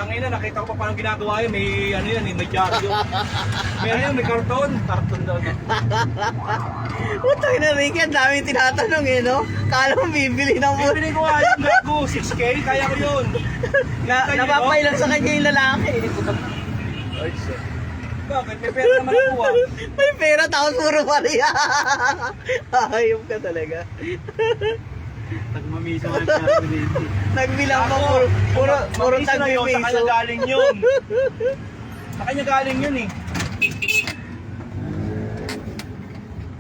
Tangina, nakita ko pa paano ginagawa yun. May ano yan, may dyaryo. May ano yan, may karton. Karton daw. Putang na Ricky, ang dami tinatanong eh, no? Kala mo bibili ng mo. Bibili ko nga yung gago, 6K, kaya ko yun. Napapailan sa kanya yung lalaki. Ay, shit. Bakit? May pera naman ako ah. May pera tapos puro pariya. Ayop ka talaga. Nagmamiso ka na dito. Nagbilang pa puro Mamiso na yun, sa kanya tagpipiso. galing yun. Sa kanya galing yun eh.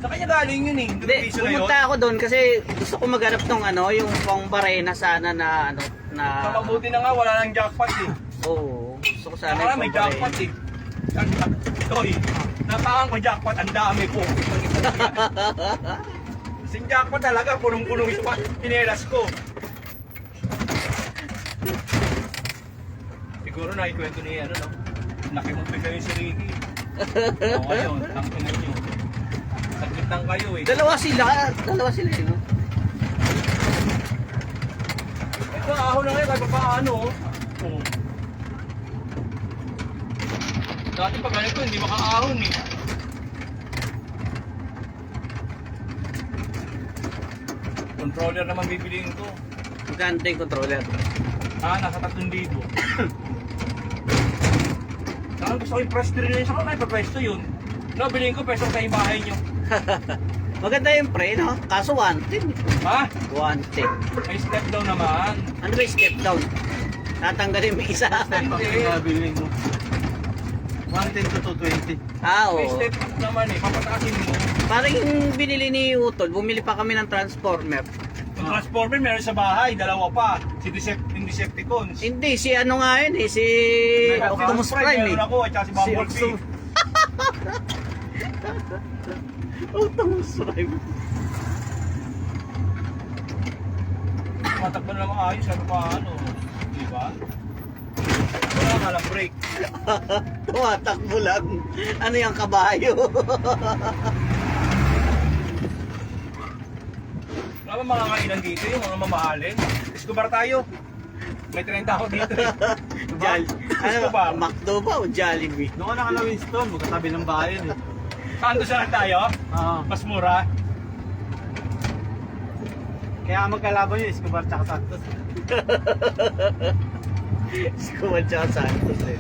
Sa kanya galing yun eh. Hindi, Piso na yun. pumunta ako doon kasi gusto ko maghanap ng ano, yung pang barena sana na ano, na... Sa mabuti na nga, wala nang jackpot eh. Oo, gusto ko sana Sana may pang barena. jackpot eh. Ito eh. Napakan ko jackpot, ang dami po. Sin jackpot talaga, punong-punong yung pinelas ko. Siguro nakikwento niya ano no? Laki mong bigay si Ricky. O ngayon, tangkinan nyo. Saglit lang kayo eh. Dalawa sila eh, no? Ito ahon na ngayon, kahit paano oh. Oo. Dati pa ganito, hindi makaahon eh. Controller naman bibiliin ko. Magkano yung controller? Nasa 3,000. Saka gusto ko yung press drill yun. Saka may pa-presto yun. No, biliin ko, peso sa yung bahay nyo. Maganda yung pre, no? Kaso 110. Ha? 110. May step down naman. Ano ba yung step down? Tatanggalin mo isa. Hindi. Bilhin mo. 110 to 220. Ah, May oo. step naman eh. Papataasin mo. Parang yung binili ni Utol, bumili pa kami ng transformer. Yung transformer meron sa bahay. Dalawa pa. Yung Decepticons. Hindi, si ano nga yun eh, si Optimus Prime eh. Meron ako at saka si Bumblebee. Optimus Prime. Matakbo na naman ayos. Ano pa ano. Diba? Wala ka lang break. Tumatakbo lang. Ano yung kabayo? Wala ba mga kainan dito? Yung mga mamahalin? Escobar tayo. May 30 ako dito eh. Jolly. Ano Escobar. ba? McDo ba o Jollibee? Doon ka nakala Winston, magkatabi ng bayan eh. Saan doon saan tayo? Oo. Mas mura. Kaya magkalaban yun, Escobar tsaka Santos. Sikuman tsaka Santos eh.